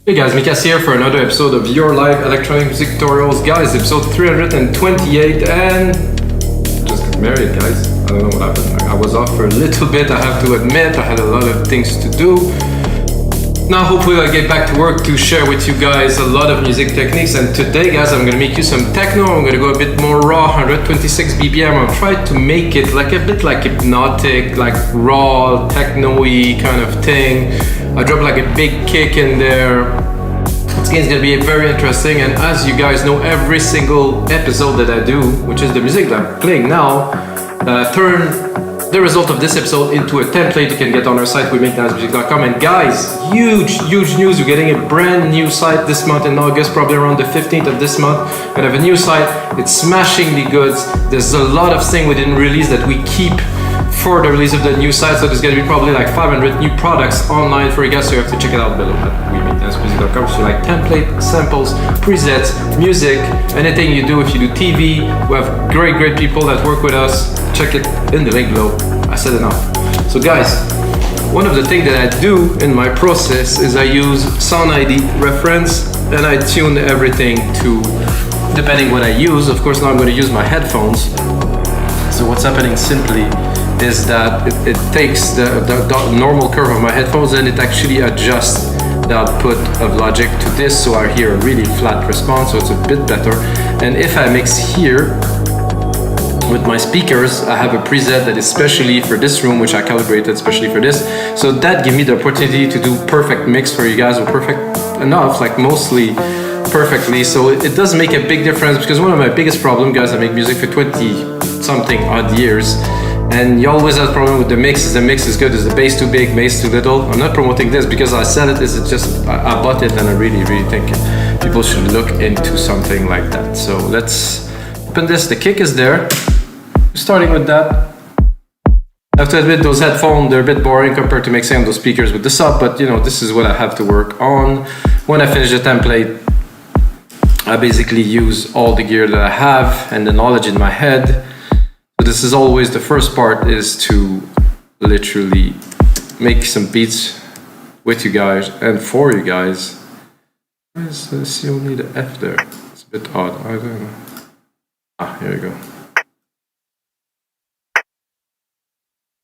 Hey guys, Micas here for another episode of your live electronic music tutorials. Guys, episode 328, and just got married, guys. I don't know what happened. I was off for a little bit, I have to admit. I had a lot of things to do. Now hopefully I'll get back to work to share with you guys a lot of music techniques. And today, guys, I'm gonna make you some techno. I'm gonna go a bit more raw, 126 BPM. I'll try to make it like a bit like hypnotic, like raw, techno-y kind of thing. I drop like a big kick in there. It's gonna be very interesting, and as you guys know, every single episode that I do, which is the music that I'm playing now, turn the result of this episode into a template you can get on our site, wemakenicemusic.com. And guys, huge news, we're getting a brand new site this month in August, probably around the 15th of this month. We're gonna have a new site, it's smashing the goods. There's a lot of things we didn't release that we keep for the release of the new site, so there's gonna be probably like 500 new products online for you guys, so you have to check it out below at wemakenicemusic.com. So like template, samples, presets, music, anything you do. If you do TV, we have great people that work with us. Check it in the link below. I said enough. So guys, one of the things that I do in my process is I use Sound ID reference, and I tune everything to depending what I use. Of course, now I'm going to use my headphones. So what's happening simply is that it takes the normal curve of my headphones and it actually adjusts the output of Logic to this, so I hear a really flat response, so it's a bit better. And if I mix here with my speakers, I have a preset that is specially for this room, which I calibrated especially for this. So that gives me the opportunity to do perfect mix for you guys, or perfect enough, like mostly perfectly. So it does make a big difference, because one of my biggest problems, guys, I make music for 20 something odd years, and you always have a problem with the mix. Is the mix is good? Is the bass too big, bass too little? I'm not promoting this because I said it. Is it just I bought it, and I really think people should look into something like that. So let's open this. The kick is there. Starting with that. I have to admit, those headphones, they're a bit boring compared to mixing on those speakers with the sub, but you know, this is what I have to work on. When I finish the template, I basically use all the gear that I have and the knowledge in my head. So this is always the first part, is to literally make some beats with you guys and for you guys. Why is the C only the F there? It's a bit odd, I don't know. Ah, here we go.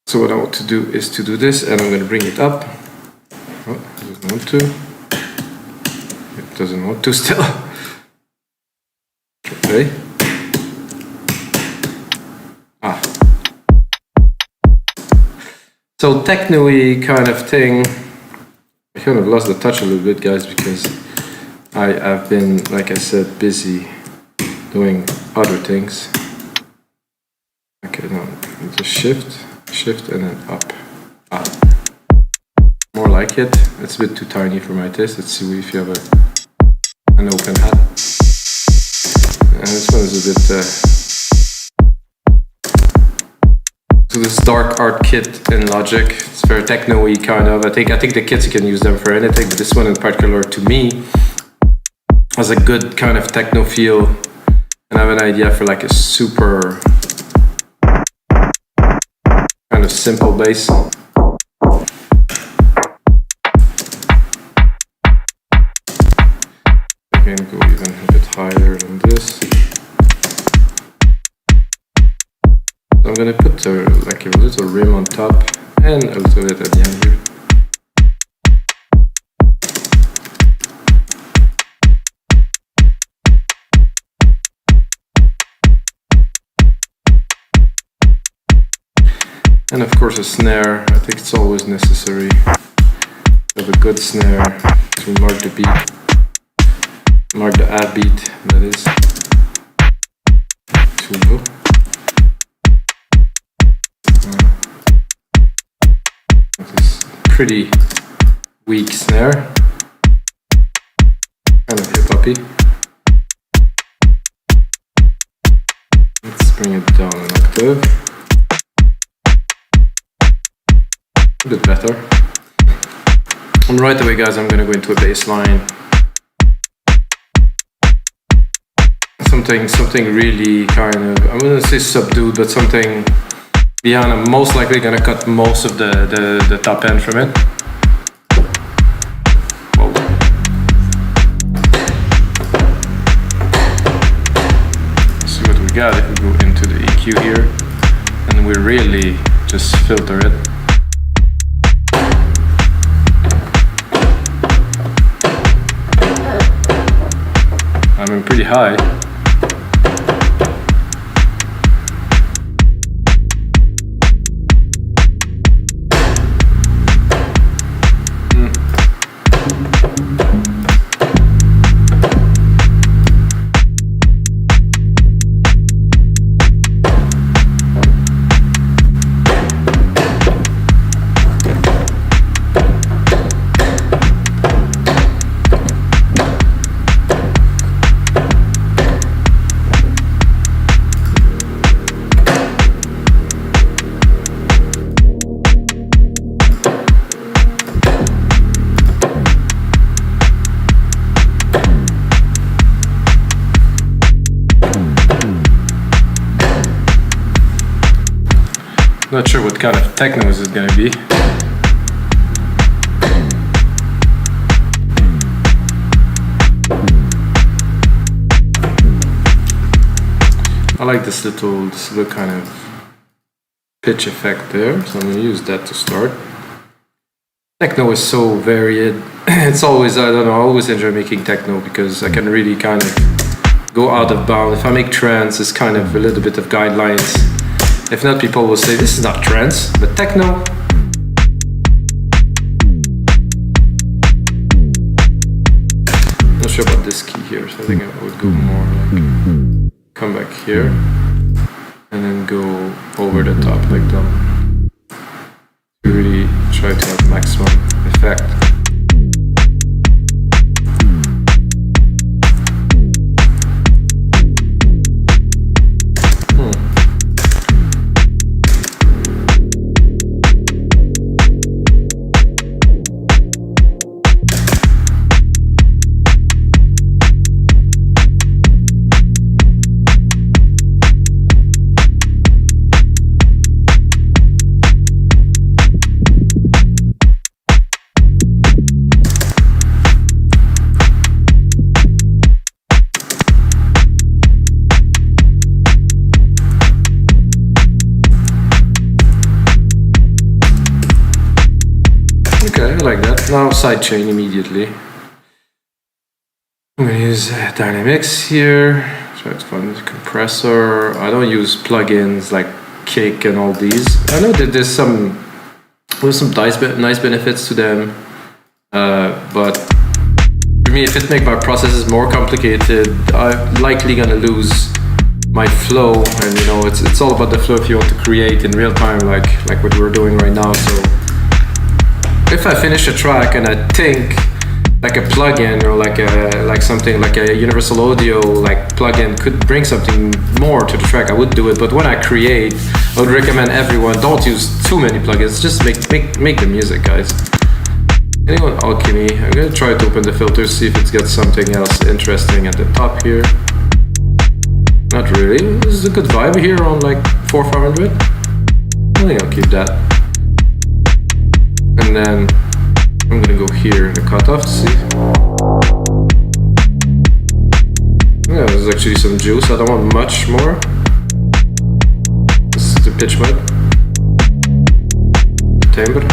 So what I want to do is to do this, and I'm going to bring it up. Oh, it doesn't want to. It doesn't want to still. Okay. Ah. So techno-y kind of thing. I kind of lost the touch a little bit, guys, because I've been, like I said, busy doing other things. Okay, now just shift and then up. Ah. More like it. It's a bit too tiny for my taste. Let's see if you have an open hat. And this one is a bit so this dark art kit in Logic. It's very techno-y kind of. I think the kits, you can use them for anything, but this one in particular, to me, has a good kind of techno feel, and I have an idea for like a super kind of simple bass. I can go even a bit higher than this. So I'm gonna put like a little rim on top and a little bit at the end here. And of course a snare. I think it's always necessary to have a good snare to mark the beat, mark the add beat, that is. Too low. This pretty weak snare, kind of hip-hoppy. Let's bring it down an octave. A bit better. And right away, guys, I'm gonna go into a bass line. Something really kind of, I'm gonna say subdued, but something beyond. I'm most likely gonna cut most of the top end from it. Whoa. we got, if we go into the EQ here, and we really just filter it. I mean, pretty high. Not sure what kind of techno is it gonna be. I like this little kind of pitch effect there, so I'm gonna use that to start. Techno is so varied. It's always, I don't know, I always enjoy making techno because I can really kind of go out of bound. If I make trance, it's kind of a little bit of guidelines. If not, people will say, this is not trance, but techno. Not sure about this key here, so I think I would go more like, come back here, and then go over the top like that. To really try to have maximum effect. Okay, I like that. Now sidechain immediately. I'm gonna use dynamics here. Try to find the compressor. I don't use plugins like Kick and all these. I know that there's some nice benefits to them, but for me, if it makes my processes more complicated, I'm likely gonna lose my flow. And you know, it's all about the flow if you want to create in real time, like what we're doing right now. So if I finish a track and I think like a plugin or like something like a universal audio like plugin could bring something more to the track, I would do it. But when I create, I would recommend everyone don't use too many plugins. Just make the music, guys. Anyone Alchemy? I'm gonna try to open the filter, see if it's got something else interesting at the top here. Not really. This is a good vibe here on like 400-500. I think I'll keep that. And then I'm gonna go here in the cutoff to see. Yeah, there's actually some juice. I don't want much more. This is the pitch mode. Timbre.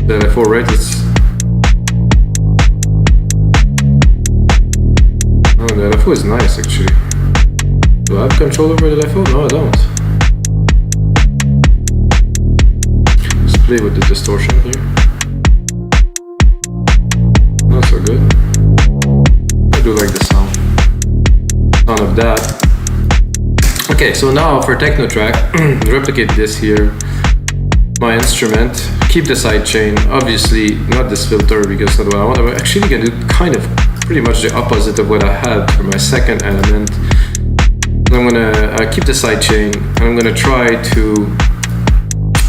The LFO rate is. Oh, the LFO is nice actually. Do I have control over the LFO? No, I don't. Play with the distortion here. Not so good. I do like the sound of that. Okay, so now for techno track, replicate this here. My instrument, keep the sidechain. Obviously, not this filter because that's what I want. I'm actually gonna do kind of pretty much the opposite of what I had for my second element. I'm gonna keep the sidechain. I'm gonna try to.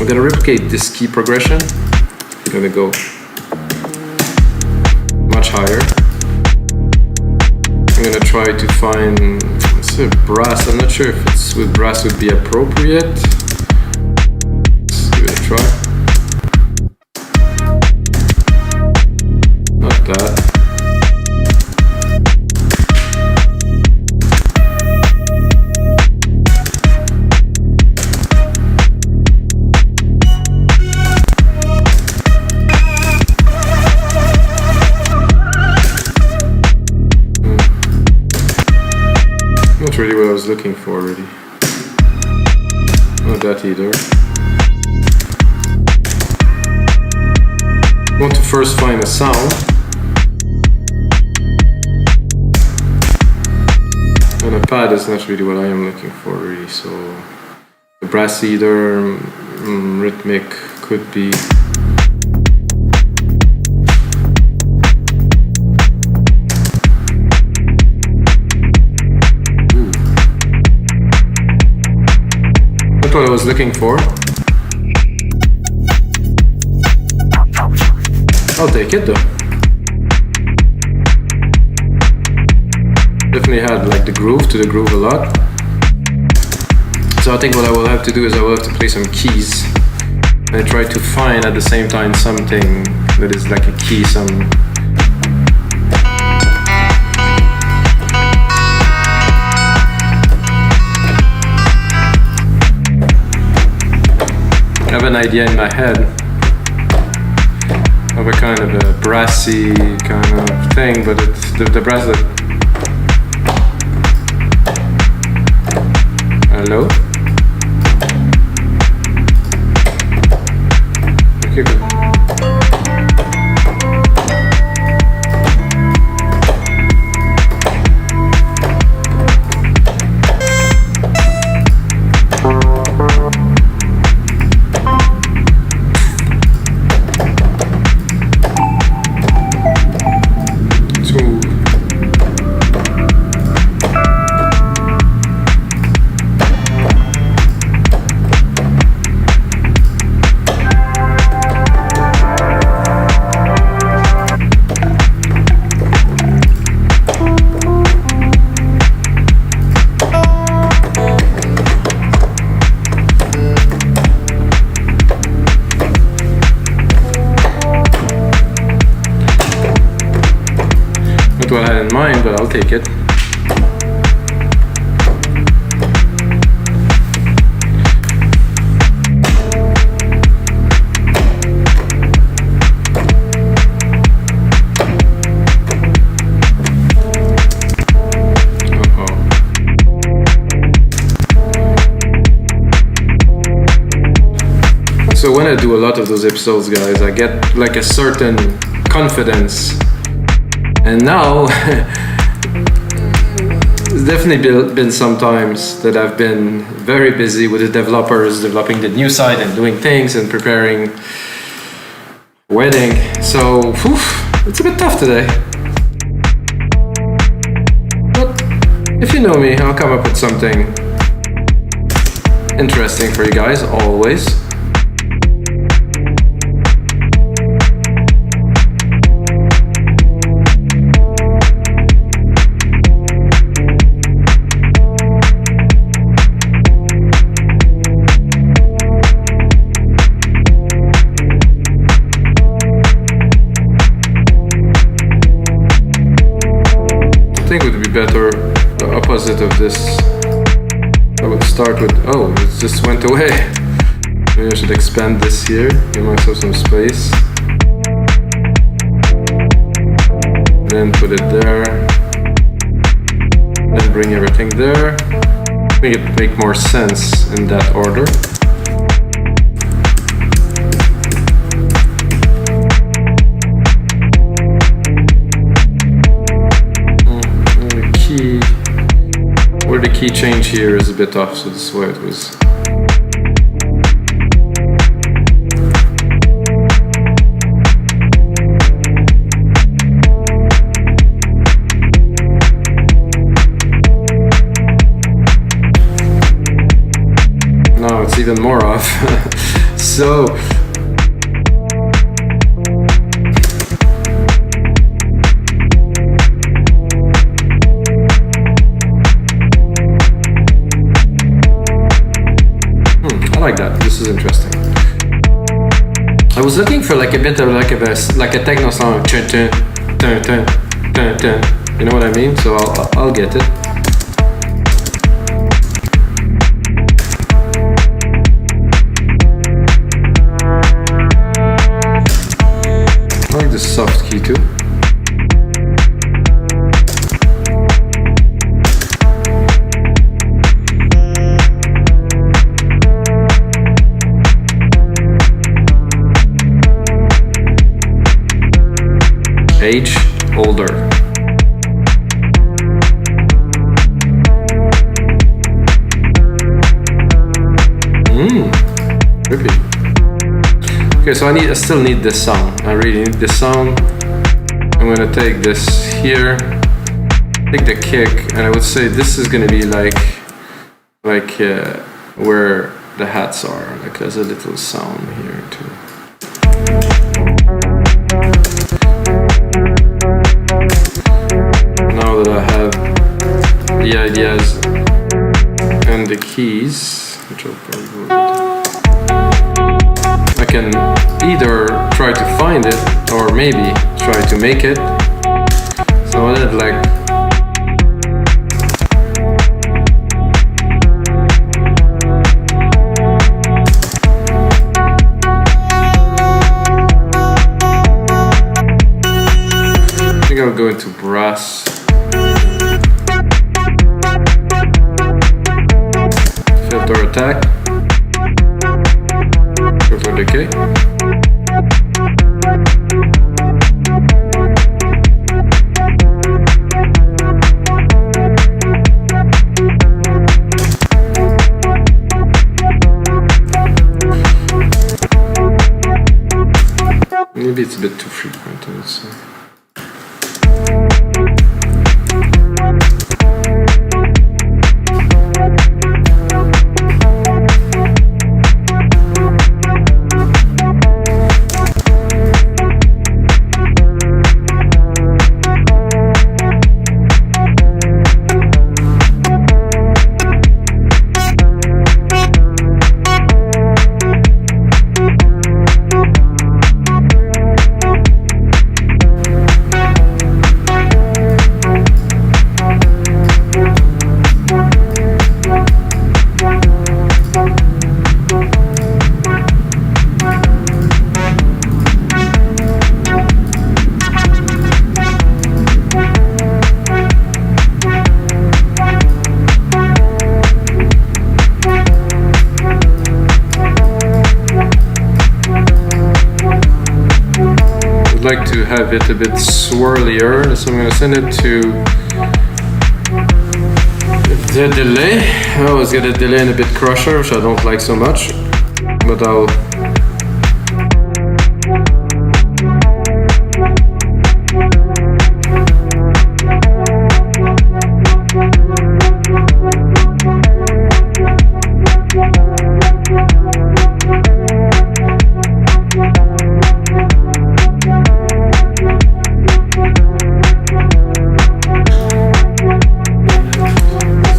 I'm gonna replicate this key progression. I'm gonna go much higher. I'm gonna try to find brass. I'm not sure if it's with brass would be appropriate. Let's give it a try. Not that. looking for really. Not that either. I want to first find a sound. And a pad is not really what I am looking for really, so the brass either, rhythmic could be. That's what I was looking for. I'll take it though. Definitely had like the groove to the groove a lot. So I think what I will have to do is I will have to play some keys and try to find at the same time something that is like a key, some I have an idea in my head of a kind of a brassy kind of thing, but it's the brass that. Hello? Okay, good. What I had in mind, but I'll take it. So when I do a lot of those episodes, guys, I get like a certain confidence. And now, it's definitely been some times that I've been very busy with the developers, developing the new site and doing things and preparing wedding. So, it's a bit tough today. But if you know me, I'll come up with something interesting for you guys, always. I think it would be better the opposite of this. I would start with, oh, it just went away. Maybe I should expand this here, give myself some space. Then put it there. Then bring everything there. I think it would make more sense in that order. Where the key change here is a bit off, so this is why it was. Now it's even more off. So like that. This is interesting. I was looking for like a bit of like a techno song. Dun, dun, dun, dun, dun, dun. You know what I mean? So I'll get it. I like the soft key too. age older. Trippy. Okay, so I still need this sound. I really need this sound. I'm gonna take this here, take the kick, and I would say this is gonna be like where the hats are. Like there's a little sound here too. Now that I have the ideas and the keys, which I'll probably go with, I can either try to find it or maybe try to make it. So I did like I think I'll go into brass. Filter attack. Filter decay. Maybe it's a bit too frequent, I would say. Like to have it a bit swirlier, so I'm going to send it to the delay. I always get a delay and a bit crusher, which I don't like so much, but I'll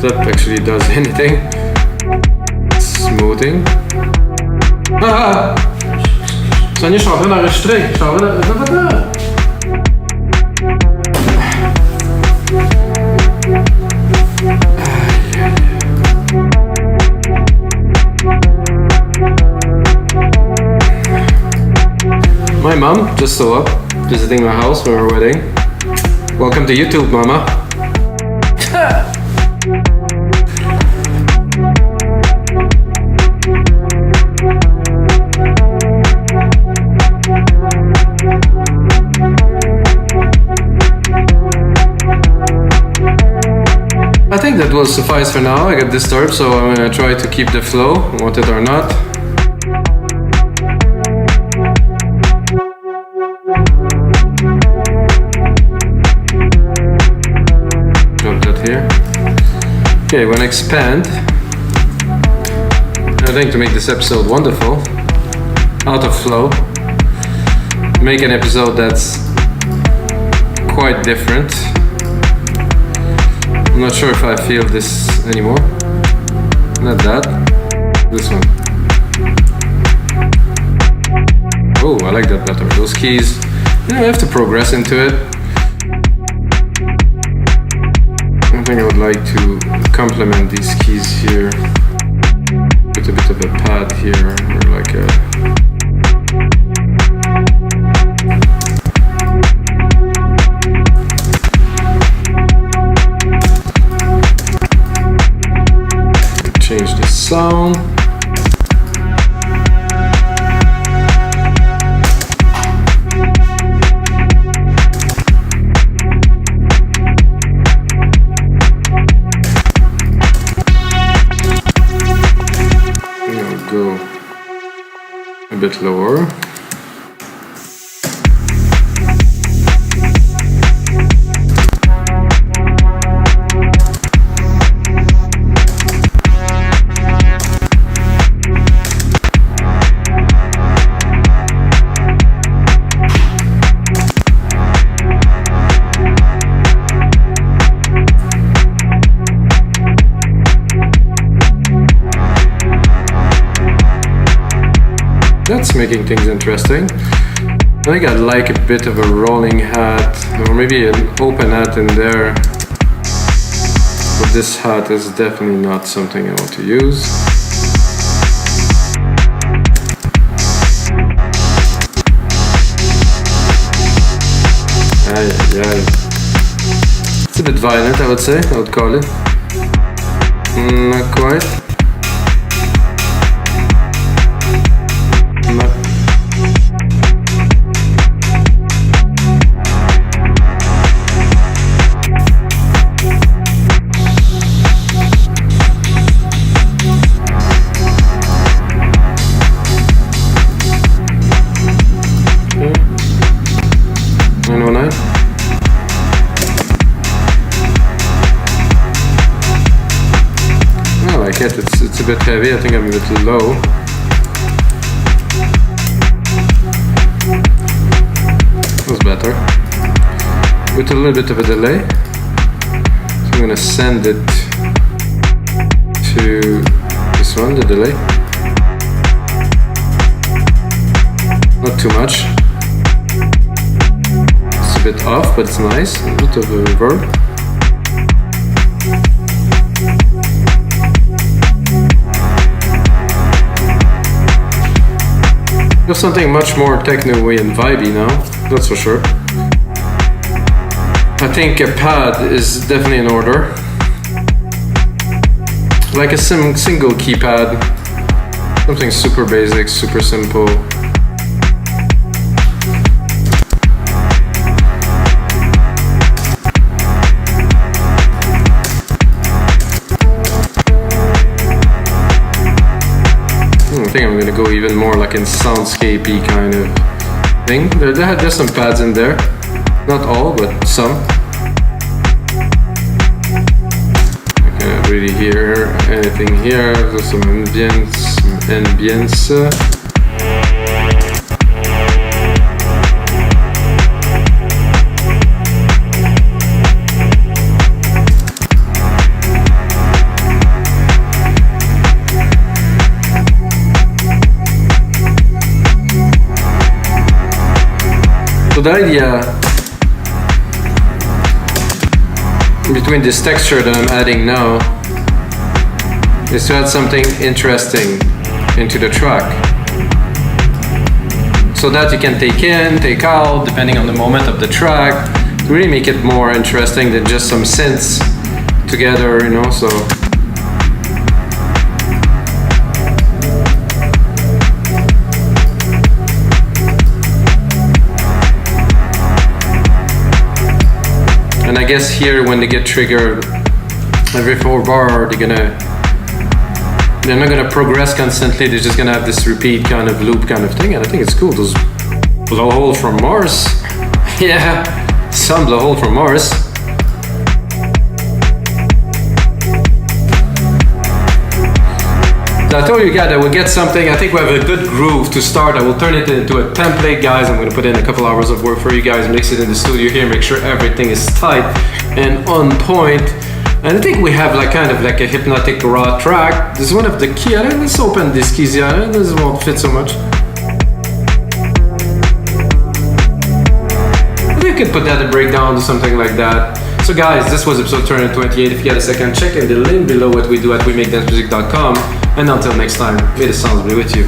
that actually does anything. Smoothing. Zijn je schouder naar een streek? My mom just saw up, visiting my house for our wedding. Welcome to YouTube, mama. I think that will suffice for now. I got disturbed, so I'm gonna try to keep the flow, want it or not. Drop that here. Okay, when I expand, I think to make this episode wonderful, out of flow, make an episode that's quite different. I'm not sure if I feel this anymore. Not that. This one. Oh, I like that better. Those keys, I have to progress into it. I think I would like to complement these keys here with a bit of a pad here, or like a change the sound. bit lower. That's making things interesting. I think I'd like a bit of a rolling hat, or maybe an open hat in there. But this hat is definitely not something I want to use. It's a bit violent, I would say, I would call it. Not quite. It's a bit heavy, I think I'm a bit low. That's better. With a little bit of a delay. So I'm gonna send it to this one, the delay. Not too much. It's a bit off, but it's nice. A bit of a reverb. There's something much more techno-y and vibey now, that's for sure. I think a pad is definitely in order. Like a single keypad, something super basic, super simple. I think I'm gonna go even more like in soundscapey kind of thing. There's some pads in there, not all, but some. I can't really hear anything here. There's some ambience. So the idea between this texture that I'm adding now is to add something interesting into the track. So that you can take in, take out, depending on the moment of the track, to really make it more interesting than just some synths together, you know, so. And I guess here when they get triggered every 4 bar, they're not gonna progress constantly, they're just gonna have this repeat kind of loop kind of thing, and I think it's cool. Those blowhole from Mars. Yeah, some blowhole from Mars. So I told you guys that we'll get something. I think we have a good groove to start. I will turn it into a template, guys. I'm gonna put in a couple hours of work for you guys, mix it in the studio here, make sure everything is tight and on point. And I think we have like kind of like a hypnotic raw track. This is one of the key. Let's open this keys here. This won't fit so much. We could put that a breakdown or something like that. So guys, this was episode 228. If you get a second, check in the link below what we do at WeMakeDanceMusic.com. And until next time, may the sounds be with you.